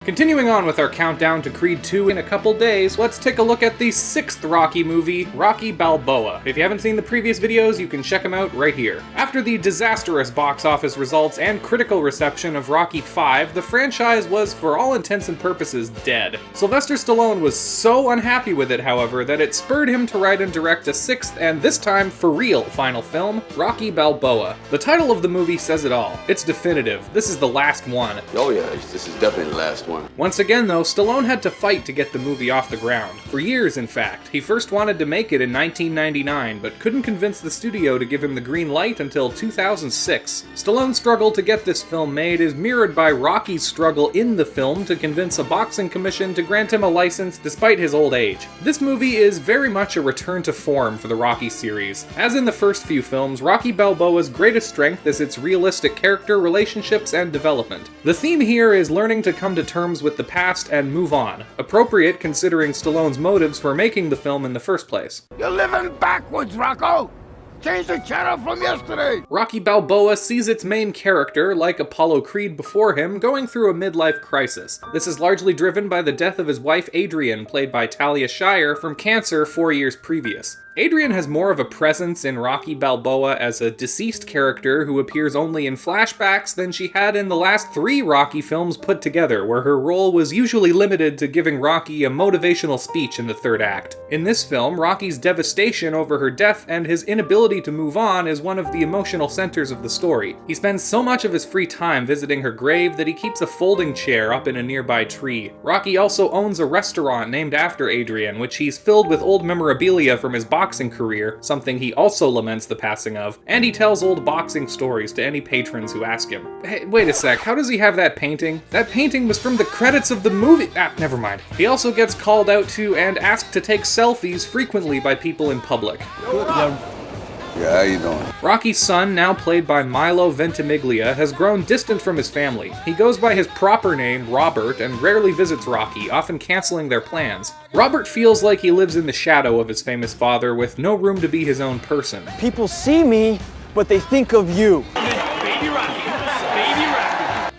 Continuing on with our countdown to Creed 2 in a couple days, let's take a look at the 6th Rocky movie, Rocky Balboa. If you haven't seen the previous videos, you can check them out right here. After the disastrous box office results and critical reception of Rocky 5, the franchise was, for all intents and purposes, dead. Sylvester Stallone was so unhappy with it, however, that it spurred him to write and direct a 6th and this time for real final film, Rocky Balboa. The title of the movie says it all. It's definitive. This is the last one. Oh yeah, this is definitely the last one. Once again though, Stallone had to fight to get the movie off the ground. For years, in fact. He first wanted to make it in 1999, but couldn't convince the studio to give him the green light until 2006. Stallone's struggle to get this film made is mirrored by Rocky's struggle in the film to convince a boxing commission to grant him a license despite his old age. This movie is very much a return to form for the Rocky series. As in the first few films, Rocky Balboa's greatest strength is its realistic character, relationships, and development. The theme here is learning to come to terms with the past and move on. Appropriate considering Stallone's motives for making the film in the first place. You're living backwards, Rocco! Change the channel from yesterday! Rocky Balboa sees its main character, like Apollo Creed before him, going through a midlife crisis. This is largely driven by the death of his wife Adrian, played by Talia Shire, from cancer 4 years previous. Adrian has more of a presence in Rocky Balboa as a deceased character who appears only in flashbacks than she had in the last 3 Rocky films put together, where her role was usually limited to giving Rocky a motivational speech in the 3rd act. In this film, Rocky's devastation over her death and his inability to move on is one of the emotional centers of the story. He spends so much of his free time visiting her grave that he keeps a folding chair up in a nearby tree. Rocky also owns a restaurant named after Adrian, which he's filled with old memorabilia from his boxing career, something he also laments the passing of, and he tells old boxing stories to any patrons who ask him. Hey, wait a sec, how does he have that painting? That painting was from the credits of the movie. Never mind. He also gets called out to and asked to take selfies frequently by people in public. Yeah, how you doing? Rocky's son, now played by Milo Ventimiglia, has grown distant from his family. He goes by his proper name, Robert, and rarely visits Rocky, often canceling their plans. Robert feels like he lives in the shadow of his famous father, with no room to be his own person. People see me, but they think of you.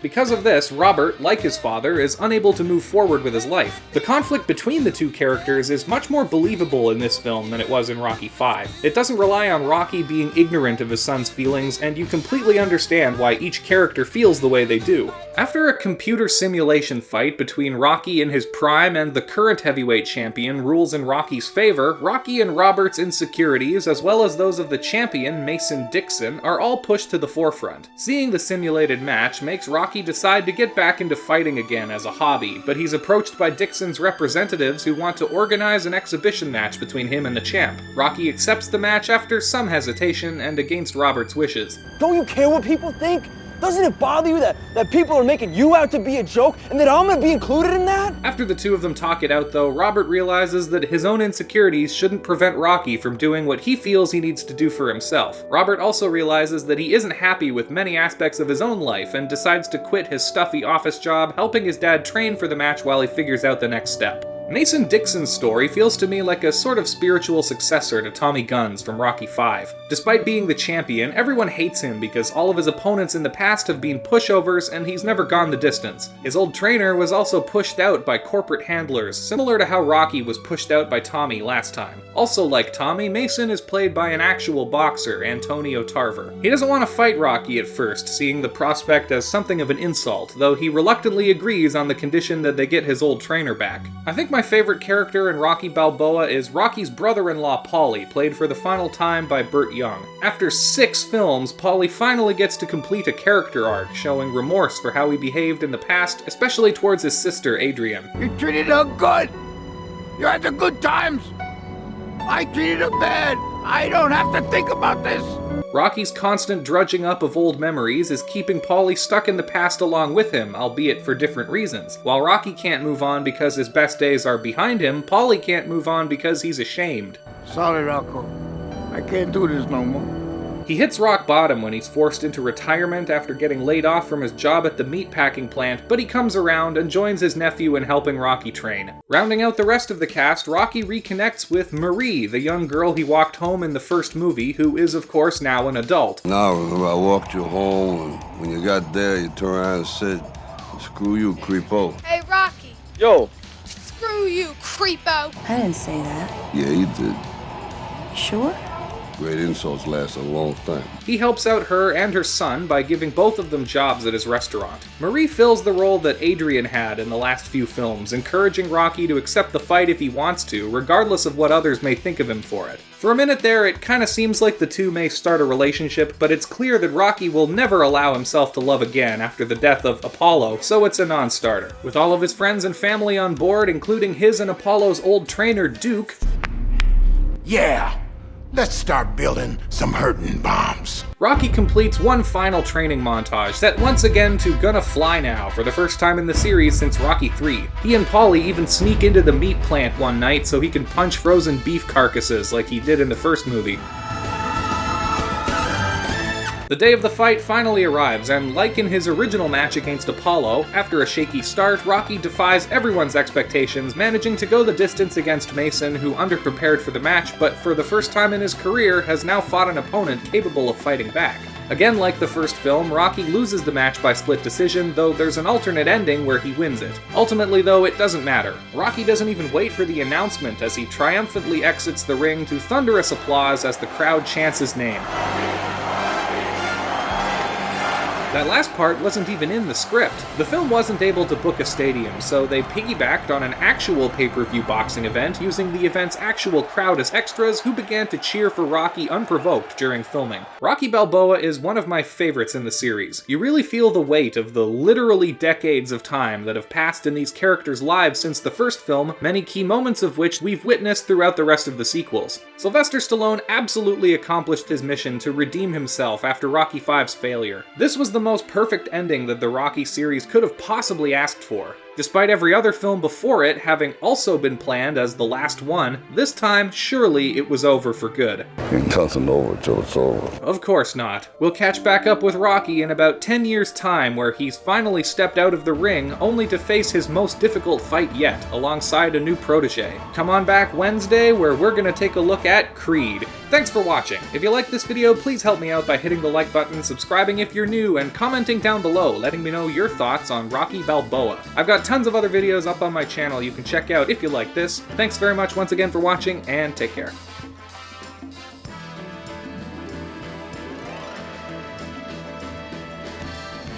Because of this, Robert, like his father, is unable to move forward with his life. The conflict between the two characters is much more believable in this film than it was in Rocky 5. It doesn't rely on Rocky being ignorant of his son's feelings, and you completely understand why each character feels the way they do. After a computer simulation fight between Rocky in his prime and the current heavyweight champion rules in Rocky's favor, Rocky and Robert's insecurities, as well as those of the champion, Mason Dixon, are all pushed to the forefront. Seeing the simulated match makes Rocky decide to get back into fighting again as a hobby, but he's approached by Dixon's representatives who want to organize an exhibition match between him and the champ. Rocky accepts the match after some hesitation and against Robert's wishes. Don't you care what people think? Doesn't it bother you that people are making you out to be a joke and that I'm gonna be included in that? After the two of them talk it out though, Robert realizes that his own insecurities shouldn't prevent Rocky from doing what he feels he needs to do for himself. Robert also realizes that he isn't happy with many aspects of his own life and decides to quit his stuffy office job, helping his dad train for the match while he figures out the next step. Mason Dixon's story feels to me like a sort of spiritual successor to Tommy Gunn's from Rocky 5. Despite being the champion, everyone hates him because all of his opponents in the past have been pushovers and he's never gone the distance. His old trainer was also pushed out by corporate handlers, similar to how Rocky was pushed out by Tommy last time. Also like Tommy, Mason is played by an actual boxer, Antonio Tarver. He doesn't want to fight Rocky at first, seeing the prospect as something of an insult, though he reluctantly agrees on the condition that they get his old trainer back. I think my favorite character in Rocky Balboa is Rocky's brother-in-law Paulie, played for the final time by Burt Young. After 6 films, Paulie finally gets to complete a character arc, showing remorse for how he behaved in the past, especially towards his sister Adrian. You treated her good! You had the good times! I treated her bad! I don't have to think about this! Rocky's constant drudging up of old memories is keeping Paulie stuck in the past along with him, albeit for different reasons. While Rocky can't move on because his best days are behind him, Paulie can't move on because he's ashamed. Sorry, Rocco. I can't do this no more. He hits rock bottom when he's forced into retirement after getting laid off from his job at the meatpacking plant, but he comes around and joins his nephew in helping Rocky train. Rounding out the rest of the cast, Rocky reconnects with Marie, the young girl he walked home in the first movie, who is of course now an adult. Now, remember I walked you home, and when you got there, you turned around and said, "It's Screw you, creepo. Hey, Rocky. Yo. Screw you, creepo. I didn't say that. Yeah, you did. Sure? Great insults last a long time. He helps out her and her son by giving both of them jobs at his restaurant. Marie fills the role that Adrian had in the last few films, encouraging Rocky to accept the fight if he wants to, regardless of what others may think of him for it. For a minute there, it kinda seems like the two may start a relationship, but it's clear that Rocky will never allow himself to love again after the death of Apollo, so it's a non-starter. With all of his friends and family on board, including his and Apollo's old trainer, Duke, Yeah. Let's start building some hurting bombs. Rocky completes one final training montage, set once again to Gonna Fly Now for the first time in the series since Rocky 3. He and Paulie even sneak into the meat plant one night so he can punch frozen beef carcasses like he did in the first movie. The day of the fight finally arrives, and like in his original match against Apollo, after a shaky start, Rocky defies everyone's expectations, managing to go the distance against Mason, who underprepared for the match, but for the first time in his career has now fought an opponent capable of fighting back. Again, like the first film, Rocky loses the match by split decision, though there's an alternate ending where he wins it. Ultimately, though, it doesn't matter. Rocky doesn't even wait for the announcement as he triumphantly exits the ring to thunderous applause as the crowd chants his name. That last part wasn't even in the script. The film wasn't able to book a stadium, so they piggybacked on an actual pay-per-view boxing event using the event's actual crowd as extras who began to cheer for Rocky unprovoked during filming. Rocky Balboa is one of my favorites in the series. You really feel the weight of the literally decades of time that have passed in these characters' lives since the first film, many key moments of which we've witnessed throughout the rest of the sequels. Sylvester Stallone absolutely accomplished his mission to redeem himself after Rocky V's failure. This was the most perfect ending that the Rocky series could have possibly asked for. Despite every other film before it having also been planned as the last one, this time, surely it was over for good. Ain't nothing over till it's over. Of course not. We'll catch back up with Rocky in about 10 years' time, where he's finally stepped out of the ring only to face his most difficult fight yet, alongside a new protege. Come on back Wednesday, where we're gonna take a look at Creed. Thanks for watching. If you liked this video, please help me out by hitting the like button, subscribing if you're new, and commenting down below, letting me know your thoughts on Rocky Balboa. I've got tons of other videos up on my channel you can check out if you like this. Thanks very much once again for watching, and take care.